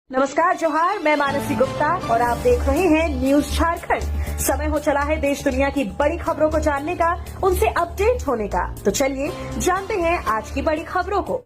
नमस्कार जोहार, मैं मानसी गुप्ता और आप देख रहे हैं न्यूज झारखंड। समय हो चला है देश दुनिया की बड़ी खबरों को जानने का, उनसे अपडेट होने का। तो चलिए जानते हैं आज की बड़ी खबरों को।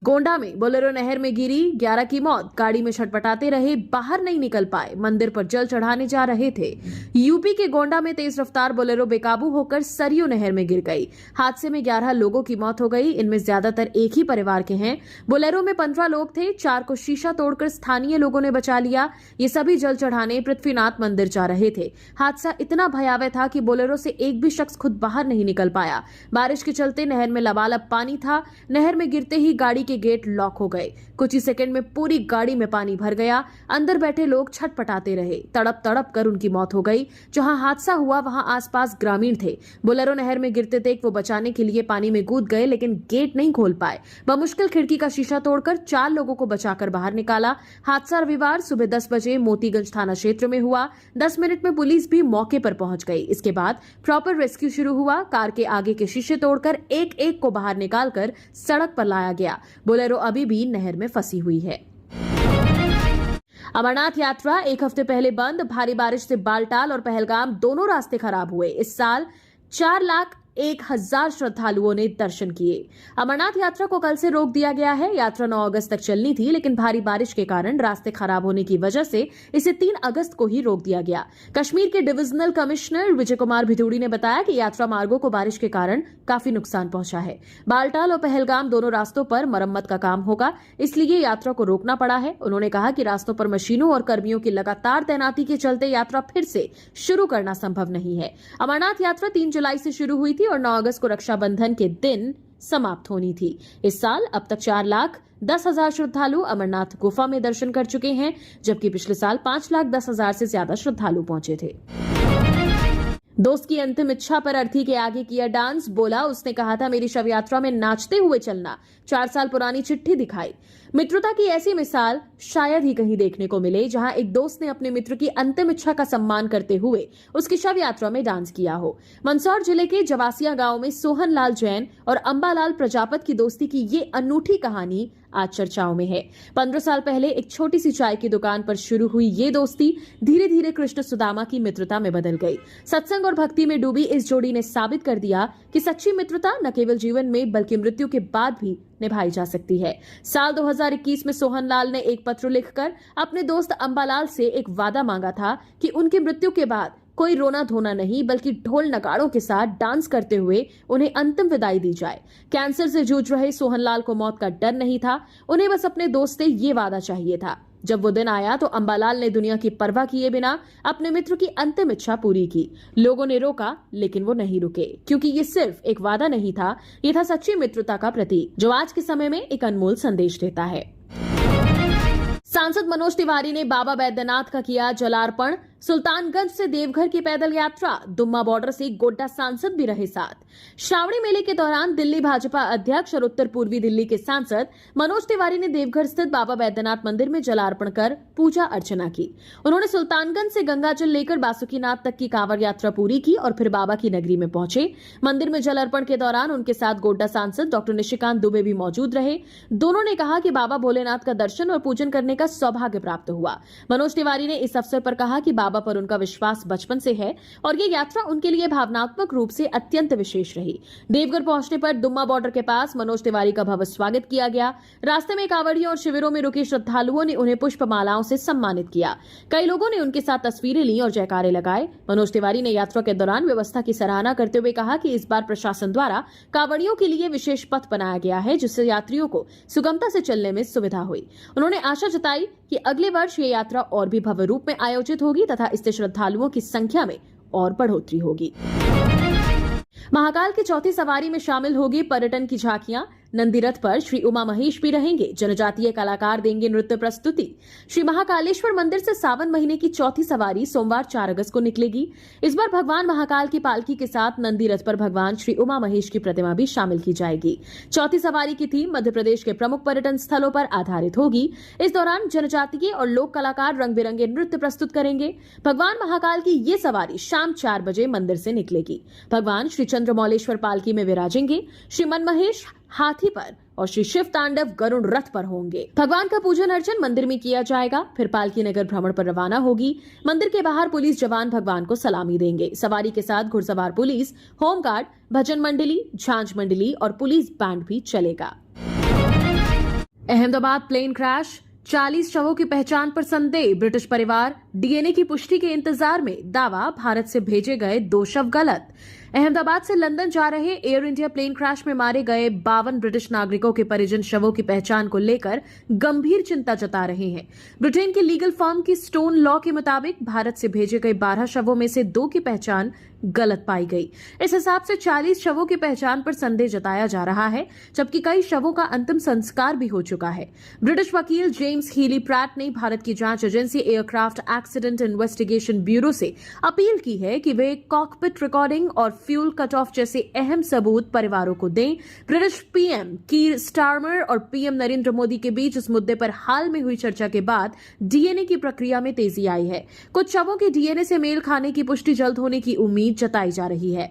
गोंडा में बोलेरो नहर में गिरी, 11 की मौत। गाड़ी में छटपटाते रहे, बाहर नहीं निकल पाए। मंदिर पर जल चढ़ाने जा रहे थे। यूपी के गोंडा में तेज रफ्तार बोलेरो बेकाबू होकर सरयू नहर में गिर गई। हादसे में 11 लोगों की मौत हो गई। इनमें ज्यादातर एक ही परिवार के हैं। बोलेरो में 15 लोग थे। 4 को शीशा तोड़कर स्थानीय लोगों ने बचा लिया। ये सभी जल चढ़ाने पृथ्वीनाथ मंदिर जा रहे थे। हादसा इतना भयावह था कि बोलेरो से एक भी शख्स खुद बाहर नहीं निकल पाया। बारिश के चलते नहर में लबालब पानी था। नहर में गिरते ही गाड़ी के गेट लॉक हो गए। कुछ ही सेकंड में पूरी गाड़ी में पानी भर गया। अंदर बैठे लोग छटपटाते रहे। तड़प तड़प कर उनकी मौत हो गई। जहां हादसा हुआ वहां आसपास ग्रामीण थे। बोलेरो नहर में गिरते देख वो बचाने के लिए पानी में कूद गए, लेकिन गेट नहीं खोल पाए। बमुश्किल खिड़की का शीशा तोड़कर 4 लोगों को बचाकर बाहर निकाला। हादसा रविवार सुबह 10 बजे मोतीगंज थाना क्षेत्र में हुआ। 10 मिनट में पुलिस भी मौके पर पहुंच गई। इसके बाद प्रॉपर रेस्क्यू शुरू हुआ। कार के आगे के शीशे तोड़कर एक एक को बाहर निकालकर सड़क पर लाया गया। बोलेरो अभी भी नहर में फंसी हुई है। अमरनाथ यात्रा एक हफ्ते पहले बंद। भारी बारिश से बालटाल और पहलगाम दोनों रास्ते खराब हुए। इस साल 4,01,000 श्रद्धालुओं ने दर्शन किए। अमरनाथ यात्रा को कल से रोक दिया गया है। यात्रा 9 अगस्त तक चलनी थी, लेकिन भारी बारिश के कारण रास्ते खराब होने की वजह से इसे 3 अगस्त को ही रोक दिया गया। कश्मीर के डिविजनल कमिश्नर विजय कुमार भितूड़ी ने बताया कि यात्रा मार्गों को बारिश के कारण काफी नुकसान पहुंचा है। बालटाल और पहलगाम दोनों रास्तों पर मरम्मत का काम होगा, इसलिए यात्रा को रोकना पड़ा है। उन्होंने कहा कि रास्तों पर मशीनों और कर्मियों की लगातार तैनाती के चलते यात्रा फिर से शुरू करना संभव नहीं है। अमरनाथ यात्रा 3 जुलाई से शुरू हुई थी और 9 अगस्त को रक्षाबंधन के दिन समाप्त होनी थी। इस साल अब तक 4,10,000 श्रद्धालु अमरनाथ गुफा में दर्शन कर चुके हैं, जबकि पिछले साल 5,10,000 से ज्यादा श्रद्धालु पहुंचे थे। दोस्त की अंतिम इच्छा पर अर्थी के आगे किया डांस। बोला, उसने कहा था मेरी शव यात्रा में नाचते हुए चलना। 4 साल पुरानी चिट्ठी दिखाई। मित्रता की ऐसी मिसाल शायद ही कहीं देखने को मिले, जहां एक दोस्त ने अपने मित्र की अंतिम इच्छा का सम्मान करते हुए उसकी शव यात्रा में डांस किया हो। मंदसौर जिले के जवासिया गांव में सोहन लाल जैन और अंबालाल प्रजापत की दोस्ती की ये अनूठी कहानी आज चर्चाओं में है। 15 साल पहले एक छोटी सी चाय की दुकान पर शुरू हुई ये दोस्ती धीरे धीरे कृष्ण सुदामा की मित्रता में बदल गई। सत्संग और भक्ति में डूबी इस जोड़ी ने साबित कर दिया कि सच्ची मित्रता न केवल जीवन में बल्कि मृत्यु के बाद भी निभाई जा सकती है। साल 2021 में सोहनलाल ने एक पत्र लिखकर अपने दोस्त अंबालाल से एक वादा मांगा था कि उनकी मृत्यु के बाद कोई रोना धोना नहीं, बल्कि ढोल नगाड़ों के साथ डांस करते हुए उन्हें अंतिम विदाई दी जाए। कैंसर से जूझ रहे सोहनलाल को मौत का डर नहीं था, उन्हें बस अपने दोस्त से ये वादा चाहिए था। जब वो दिन आया तो अंबालाल ने दुनिया की परवाह किए बिना अपने मित्र की अंतिम इच्छा पूरी की। लोगों ने रोका, लेकिन वो नहीं रुके, क्योंकि ये सिर्फ एक वादा नहीं था, ये था सच्ची मित्रता का प्रतीक, जो आज के समय में एक अनमोल संदेश देता है। सांसद मनोज तिवारी ने बाबा बैद्यनाथ का किया जलार्पण। सुल्तानगंज से देवघर की पैदल यात्रा। दुम्मा बॉर्डर से गोड्डा सांसद भी रहे साथ। श्रावणी मेले के दौरान दिल्ली भाजपा अध्यक्ष और उत्तर पूर्वी दिल्ली के सांसद मनोज तिवारी ने देवघर स्थित बाबा बैद्यनाथ मंदिर में जलार्पण कर पूजा अर्चना की। उन्होंने सुल्तानगंज से गंगाजल लेकर बासुकीनाथ तक की कांवड़ यात्रा पूरी की और फिर बाबा की नगरी में पहुंचे। मंदिर में जल अर्पण के दौरान उनके साथ गोड्डा सांसद डॉक्टर निशिकांत दुबे भी मौजूद रहे। दोनों ने कहा कि बाबा भोलेनाथ का दर्शन और पूजन करने का सौभाग्य प्राप्त हुआ। मनोज तिवारी ने इस अवसर पर कहा कि बाबा पर उनका विश्वास बचपन से है और ये यात्रा उनके लिए भावनात्मक रूप से अत्यंत विशेष रही। देवघर पहुंचने पर दुम्मा बॉर्डर के पास मनोज तिवारी का भव्य स्वागत किया गया। रास्ते में कांवड़ियों और शिविरों में रुके श्रद्धालुओं ने उन्हें पुष्पमालाओं से सम्मानित किया। कई लोगों ने उनके साथ तस्वीरें ली और जयकारे लगाए। मनोज तिवारी ने यात्रा के दौरान व्यवस्था की सराहना करते हुए कहा कि इस बार प्रशासन द्वारा कांवड़ियों के लिए विशेष पथ बनाया गया है, जिससे यात्रियों को सुगमता से चलने में सुविधा हुई। उन्होंने आशा जताई कि अगले वर्ष ये यात्रा और भी भव्य रूप में आयोजित होगी तथा इससे श्रद्धालुओं की संख्या में और बढ़ोतरी होगी। महाकाल की चौथी सवारी में शामिल होगी पर्यटन की झांकियां। नंदी रथ पर श्री उमा महेश भी रहेंगे। जनजातीय कलाकार देंगे नृत्य प्रस्तुति। श्री महाकालेश्वर मंदिर से सावन महीने की चौथी सवारी सोमवार 4 अगस्त को निकलेगी। इस बार भगवान महाकाल की पालकी के साथ नंदी रथ पर भगवान श्री उमा महेश की प्रतिमा भी शामिल की जाएगी। चौथी सवारी की थीम मध्य प्रदेश के प्रमुख पर्यटन स्थलों पर आधारित होगी। इस दौरान जनजातीय और लोक कलाकार रंग बिरंगे नृत्य प्रस्तुत करेंगे। भगवान महाकाल की ये सवारी शाम 4 बजे मंदिर से निकलेगी। भगवान श्री चंद्रमौलेश्वर पालकी में विराजेंगे। श्री मनमहेश हाथी पर और श्री शिव तांडव गरुड़ रथ पर होंगे। भगवान का पूजन अर्चन मंदिर में किया जाएगा। फिर पालकी नगर भ्रमण पर रवाना होगी। मंदिर के बाहर पुलिस जवान भगवान को सलामी देंगे। सवारी के साथ घुड़सवार पुलिस, होमगार्ड, भजन मंडली, झांझ मंडली और पुलिस बैंड भी चलेगा। अहमदाबाद प्लेन क्रैश, 40 शवों की पहचान पर संदेह। ब्रिटिश परिवार डीएनए की पुष्टि के इंतजार में। दावा, भारत से भेजे गए 2 शव गलत। अहमदाबाद से लंदन जा रहे एयर इंडिया प्लेन क्रैश में मारे गए 52 ब्रिटिश नागरिकों के परिजन शवों की पहचान को लेकर गंभीर चिंता जता रहे हैं। ब्रिटेन की लीगल फर्म की स्टोन लॉ के मुताबिक भारत से भेजे गए 12 शवों में से 2 की पहचान गलत पाई गई। इस हिसाब से 40 शवों की पहचान पर संदेह जताया जा रहा है, जबकि कई शवों का अंतिम संस्कार भी हो चुका है। ब्रिटिश वकील जेम्स हीली प्रैट ने भारत की जांच agency aircraft accident investigation bureau से अपील की है कि वे कॉकपिट रिकॉर्डिंग और फ्यूल कट ऑफ जैसे अहम सबूत परिवारों को दें। ब्रिटिश पीएम कीर स्टारमर और पीएम नरेंद्र मोदी के बीच इस मुद्दे पर हाल में हुई चर्चा के बाद डीएनए की प्रक्रिया में तेजी आई है। कुछ शवों के डीएनए से मेल खाने की पुष्टि जल्द होने की उम्मीद जताई जा रही है।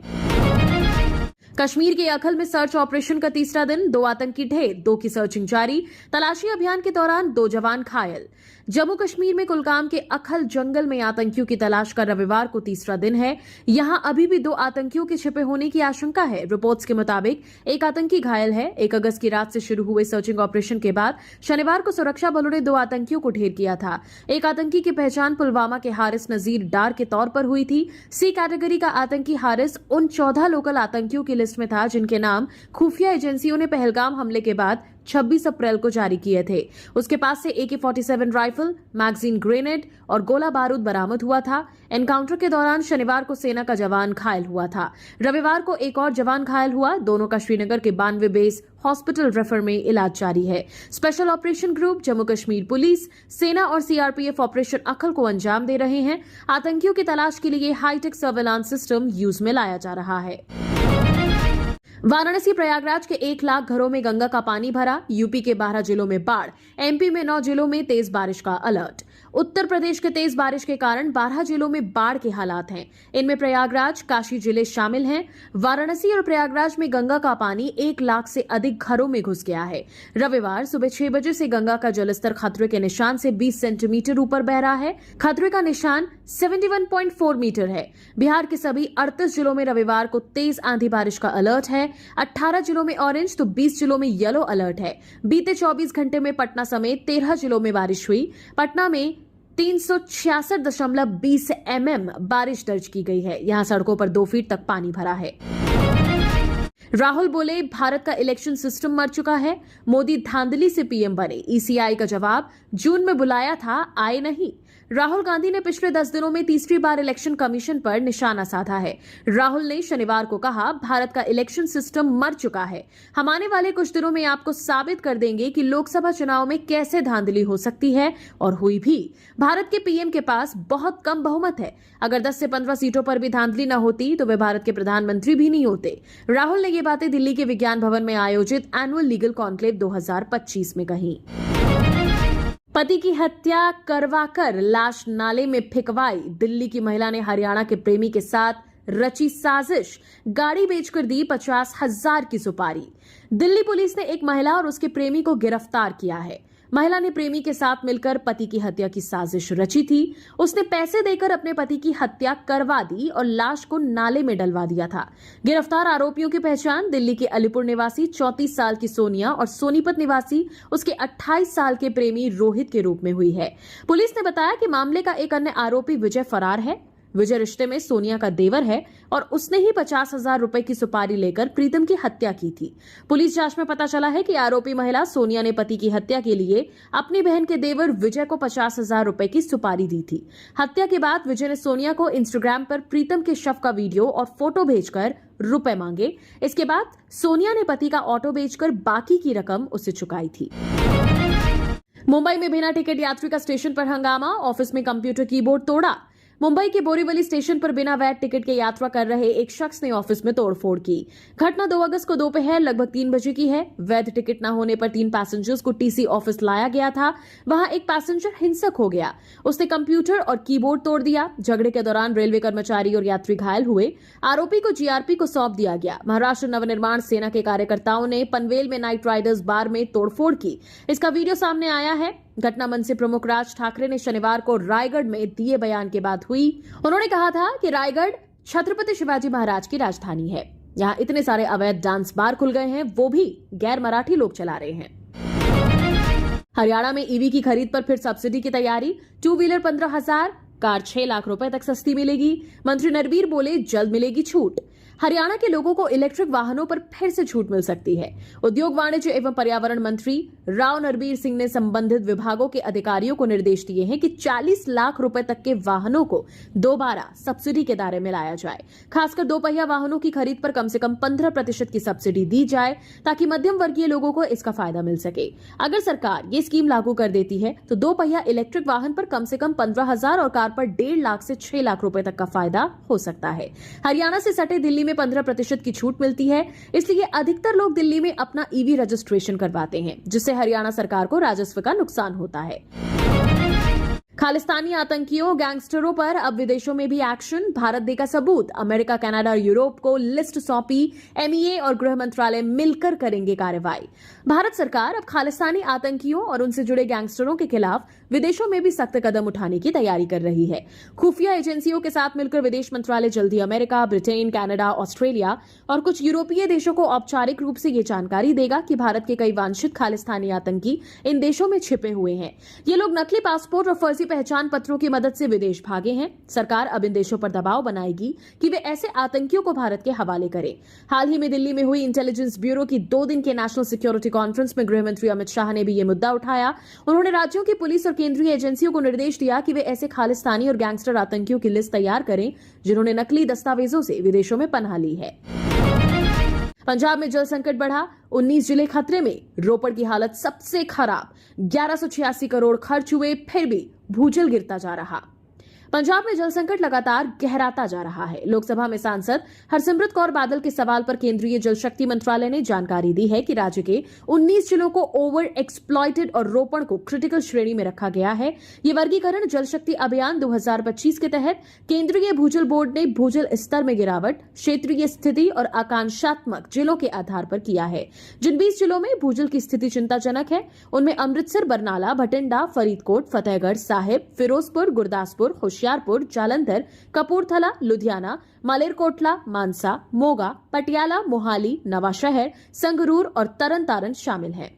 कश्मीर के अखल में सर्च ऑपरेशन का तीसरा दिन, 2 आतंकी ढेर, 2 की सर्चिंग जारी। तलाशी अभियान के दौरान 2 जवान घायल। जम्मू कश्मीर में कुलगाम के अखल जंगल में आतंकियों की तलाश का रविवार को तीसरा दिन है। यहां अभी भी 2 आतंकियों के छिपे होने की आशंका है। रिपोर्ट्स के मुताबिक 1 आतंकी घायल है। 1 अगस्त की रात से शुरू हुए सर्चिंग ऑपरेशन के बाद शनिवार को सुरक्षा बलों ने 2 आतंकियों को ढेर किया था। एक आतंकी की पहचान पुलवामा के हारिस नजीर डार के तौर पर हुई थी। सी कैटेगरी का आतंकी हारिस उन 14 लोकल आतंकियों की लिस्ट में था जिनके नाम खुफिया एजेंसियों ने पहलगाम हमले के बाद 26 अप्रैल को जारी किए थे। उसके पास से AK-47 राइफल, मैगजीन ग्रेनेड और गोला बारूद बरामद हुआ था। एनकाउंटर के दौरान शनिवार को सेना का जवान घायल हुआ था। रविवार को एक और जवान घायल हुआ। दोनों का श्रीनगर के 92 बेस हॉस्पिटल रेफर में इलाज जारी है। Special operation group, Jammu Kashmir police, सेना और सीआरपीएफ ऑपरेशन अखल को अंजाम दे रहे हैं। आतंकियों की तलाश के लिए हाईटेक सर्वेलांस सिस्टम यूज में लाया जा रहा है। वाराणसी प्रयागराज के 1 लाख घरों में गंगा का पानी भरा। यूपी के 12 जिलों में बाढ़। एमपी में 9 जिलों में तेज बारिश का अलर्ट। उत्तर प्रदेश के तेज बारिश के कारण 12 जिलों में बाढ़ के हालात हैं। इनमें प्रयागराज, काशी जिले शामिल हैं। वाराणसी और प्रयागराज में गंगा का पानी 1 लाख से अधिक घरों में घुस गया है। रविवार सुबह 6 बजे से गंगा का जलस्तर खतरे के निशान से 20 सेंटीमीटर ऊपर बह रहा है। खतरे का निशान 71.4 मीटर है। बिहार के सभी 38 जिलों में रविवार को तेज आंधी बारिश का अलर्ट है। 18 जिलों में ऑरेंज तो 20 जिलों में येलो अलर्ट है। बीते 24 घंटे में पटना समेत 13 जिलों में बारिश हुई। पटना में 366.20 mm बारिश दर्ज की गई है। यहां सड़कों पर 2 फीट तक पानी भरा है। राहुल बोले, भारत का इलेक्शन सिस्टम मर चुका है। मोदी धांधली से पीएम बने। ईसीआई का जवाब, जून में बुलाया था, आए नहीं। राहुल गांधी ने पिछले 10 दिनों में तीसरी बार इलेक्शन कमीशन पर निशाना साधा है। राहुल ने शनिवार को कहा, भारत का इलेक्शन सिस्टम मर चुका है। हम आने वाले कुछ दिनों में आपको साबित कर देंगे कि लोकसभा चुनाव में कैसे धांधली हो सकती है, और हुई भी। भारत के पीएम के पास बहुत कम बहुमत है। अगर 10 से 15 सीटों पर भी धांधली न होती तो वे भारत के प्रधानमंत्री भी नहीं होते। राहुल ने ये बातें दिल्ली के विज्ञान भवन में आयोजित एनुअल लीगल कॉन्क्लेव 2025 में कही। पति की हत्या करवाकर लाश नाले में फेंकवाई। दिल्ली की महिला ने हरियाणा के प्रेमी के साथ रची साजिश। गाड़ी बेचकर दी 50,000 की सुपारी। दिल्ली पुलिस ने एक महिला और उसके प्रेमी को गिरफ्तार किया है। महिला ने प्रेमी के साथ मिलकर पति की हत्या की साजिश रची थी। उसने पैसे देकर अपने पति की हत्या करवा दी और लाश को नाले में डलवा दिया था। गिरफ्तार आरोपियों की पहचान दिल्ली के अलीपुर निवासी 34 साल की सोनिया और सोनीपत निवासी उसके 28 साल के प्रेमी रोहित के रूप में हुई है। पुलिस ने बताया कि मामले का एक अन्य आरोपी विजय फरार है। विजय रिश्ते में सोनिया का देवर है और उसने ही 50,000 रुपए की सुपारी लेकर प्रीतम की हत्या की थी। पुलिस जांच में पता चला है कि आरोपी महिला सोनिया ने पति की हत्या के लिए अपनी बहन के देवर विजय को 50,000 रुपए की सुपारी दी थी। हत्या के बाद विजय ने सोनिया को इंस्टाग्राम पर प्रीतम के शव का वीडियो और फोटो भेजकर रुपए मांगे। इसके बाद सोनिया ने पति का ऑटो बेचकर बाकी की रकम उसे चुकाई थी। मुंबई में बिना टिकट यात्री का स्टेशन पर हंगामा। ऑफिस में कंप्यूटर कीबोर्ड तोड़ा। मुंबई के बोरीवली स्टेशन पर बिना वैध टिकट के यात्रा कर रहे एक शख्स ने ऑफिस में तोड़फोड़ की। घटना 2 अगस्त को दोपहर लगभग 3 बजे की है। वैध टिकट न होने पर 3 पैसेंजर्स को टीसी ऑफिस लाया गया था। वहां एक पैसेंजर हिंसक हो गया। उसने कंप्यूटर और कीबोर्ड तोड़ दिया। झगड़े के दौरान रेलवे कर्मचारी और यात्री घायल हुए। आरोपी को जीआरपी को सौंप दिया गया। महाराष्ट्र नवनिर्माण सेना के कार्यकर्ताओं ने पनवेल में नाइट राइडर्स बार में तोड़फोड़ की। इसका वीडियो सामने आया है। घटना मंच से प्रमुख राज ठाकरे ने शनिवार को रायगढ़ में दिए बयान के बाद हुई। उन्होंने कहा था कि रायगढ़ छत्रपति शिवाजी महाराज की राजधानी है। यहाँ इतने सारे अवैध डांस बार खुल गए हैं, वो भी गैर मराठी लोग चला रहे हैं। हरियाणा में ईवी की खरीद पर फिर सब्सिडी की तैयारी। 2 व्हीलर 15,000, कार 6 लाख रुपए तक सस्ती मिलेगी। मंत्री नरवीर बोले जल्द मिलेगी छूट। हरियाणा के लोगों को इलेक्ट्रिक वाहनों पर फिर से छूट मिल सकती है। उद्योग वाणिज्य एवं पर्यावरण मंत्री राव नरवीर सिंह ने संबंधित विभागों के अधिकारियों को निर्देश दिए हैं कि 40 लाख रुपए तक के वाहनों को दोबारा सब्सिडी के दायरे में लाया जाए। खासकर 2 पहिया वाहनों की खरीद पर कम से कम 15% की सब्सिडी दी जाए ताकि मध्यम वर्गीय लोगों को इसका फायदा मिल सके। अगर सरकार ये स्कीम लागू कर देती है तो 2 पहिया इलेक्ट्रिक वाहन पर कम से कम 15,000 और कार पर 1.5 लाख से 6 लाख रुपए तक का फायदा हो सकता है। हरियाणा से सटे दिल्ली में 15% की छूट मिलती है, इसलिए अधिकतर लोग दिल्ली में अपना ईवी रजिस्ट्रेशन करवाते हैं, जिससे हरियाणा सरकार को राजस्व का नुकसान होता है। खालिस्तानी आतंकियों गैंगस्टरों पर अब विदेशों में भी एक्शन। भारत देगा सबूत। अमेरिका, कनाडा और यूरोप को लिस्ट सौंपी। एमईए और गृह मंत्रालय मिलकर करेंगे कार्रवाई। भारत सरकार अब खालिस्तानी आतंकियों और उनसे जुड़े गैंगस्टरों के खिलाफ विदेशों में भी सख्त कदम उठाने की तैयारी कर रही है। खुफिया एजेंसियों के साथ मिलकर विदेश मंत्रालय जल्दी अमेरिका, ब्रिटेन, कनाडा, ऑस्ट्रेलिया और कुछ यूरोपीय देशों को औपचारिक रूप से ये जानकारी देगा कि भारत के कई वांछित खालिस्तानी आतंकी इन देशों में छिपे हुए हैं। ये लोग नकली पासपोर्ट और फर्जी पहचान पत्रों की मदद से विदेश भागे हैं। सरकार अब इन देशों पर दबाव बनाएगी कि वे ऐसे आतंकियों को भारत के हवाले करें। हाल ही में दिल्ली में हुई इंटेलिजेंस ब्यूरो की 2 दिन के नेशनल सिक्योरिटी कॉन्फ्रेंस में गृह मंत्री अमित शाह ने भी ये मुद्दा उठाया। उन्होंने राज्यों की पुलिस और केंद्रीय एजेंसियों को निर्देश दिया कि वे ऐसे खालिस्तानी और गैंगस्टर आतंकियों की लिस्ट तैयार करें जिन्होंने नकली दस्तावेजों से विदेशों में पनाह ली है। पंजाब में जल संकट बढ़ा। 19 जिले खतरे में। रोपड़ की हालत सबसे खराब। 1186 करोड़ खर्च हुए, फिर भी भूजल गिरता जा रहा। पंजाब में जल संकट लगातार गहराता जा रहा है। लोकसभा में सांसद हरसिमरत कौर बादल के सवाल पर केंद्रीय जल शक्ति मंत्रालय ने जानकारी दी है कि राज्य के 19 जिलों को ओवर एक्सप्लॉइटेड और रोपड़ को क्रिटिकल श्रेणी में रखा गया है। ये वर्गीकरण जल शक्ति अभियान 2025 के तहत केंद्रीय भूजल बोर्ड ने भूजल स्तर में गिरावट, क्षेत्रीय स्थिति और आकांक्षात्मक जिलों के आधार पर किया है। जिन 20 जिलों में भूजल की स्थिति चिंताजनक है उनमें अमृतसर, बरनाला, भटिंडा, फरीदकोट, फतेहगढ़ साहिब, फिरोजपुर, गुरदासपुर, होशियारपुर, जालंधर, कपूरथला, लुधियाना, मालेरकोटला, मानसा, मोगा, पटियाला, मोहाली, नवाशहर, संगरूर और तरन तारण शामिल हैं।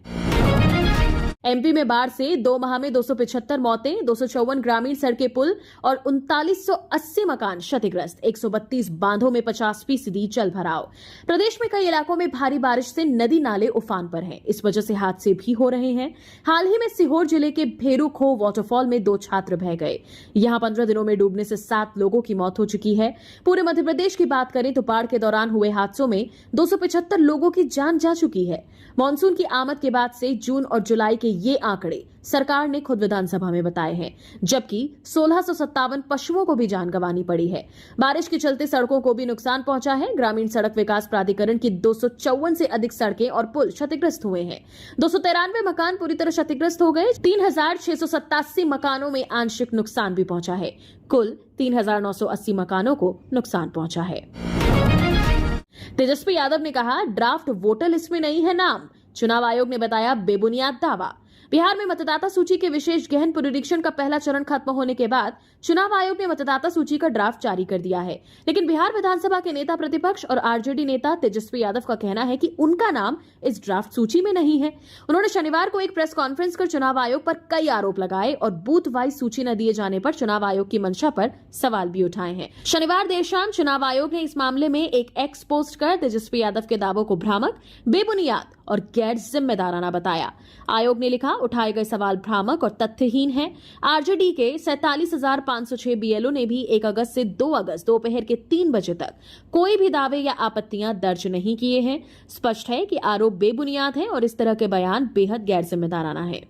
एमपी में बाढ़ से 2 माह में 275 मौतें, 254 ग्रामीण सड़कें पुल और 3980 मकान क्षतिग्रस्त। 132 बांधों में 50% जल भराव। प्रदेश में कई इलाकों में भारी बारिश से नदी नाले उफान पर हैं। इस वजह से हादसे भी हो रहे हैं। हाल ही में सीहोर जिले के भेरू खो वाटरफॉल में 2 छात्र बह गए। यहां 15 दिनों में डूबने से 7 लोगों की मौत हो चुकी है। पूरे मध्य प्रदेश की बात करें तो बाढ़ के दौरान हुए हादसों में 275 लोगों की जान जा चुकी है। मानसून की आमद के बाद से जून और जुलाई के ये आंकड़े सरकार ने खुद विधानसभा में बताए हैं, जबकि 1657 पशुओं को भी जान गंवानी पड़ी है। बारिश के चलते सड़कों को भी नुकसान पहुंचा है। ग्रामीण सड़क विकास प्राधिकरण की 254 से अधिक सड़कें और पुल क्षतिग्रस्त हुए हैं। 293 मकान पूरी तरह क्षतिग्रस्त हो गए। 3687 मकानों में आंशिक नुकसान भी पहुंचा है। कुल 3980 मकानों को नुकसान पहुंचा है। तेजस्वी यादव ने कहा, ड्राफ्ट वोटर लिस्ट में नहीं है नाम। चुनाव आयोग ने बताया बेबुनियाद दावा। बिहार में मतदाता सूची के विशेष गहन पुनरीक्षण का पहला चरण खत्म होने के बाद चुनाव आयोग ने मतदाता सूची का ड्राफ्ट जारी कर दिया है। लेकिन बिहार विधानसभा के नेता प्रतिपक्ष और आरजेडी नेता तेजस्वी यादव का कहना है कि उनका नाम इस ड्राफ्ट सूची में नहीं है। उन्होंने शनिवार को एक प्रेस कॉन्फ्रेंस कर चुनाव आयोग पर कई आरोप लगाए और बूथ वाइज सूची न दिए जाने पर चुनाव आयोग की मंशा पर सवाल भी उठाए हैं। शनिवार देर शाम चुनाव आयोग ने इस मामले में एक एक्स पोस्ट कर तेजस्वी यादव के दावों को भ्रामक, बेबुनियाद और गैर जिम्मेदाराना बताया। आयोग ने लिखा, उठाए गए सवाल भ्रामक और तथ्यहीन हैं। आरजेडी के 47,506 बीएलओ ने भी 1 अगस्त से 2 अगस्त दोपहर के 3 बजे तक कोई भी दावे या आपत्तियां दर्ज नहीं किए हैं। स्पष्ट है कि आरोप बेबुनियाद हैं और इस तरह के बयान बेहद गैर जिम्मेदाराना है।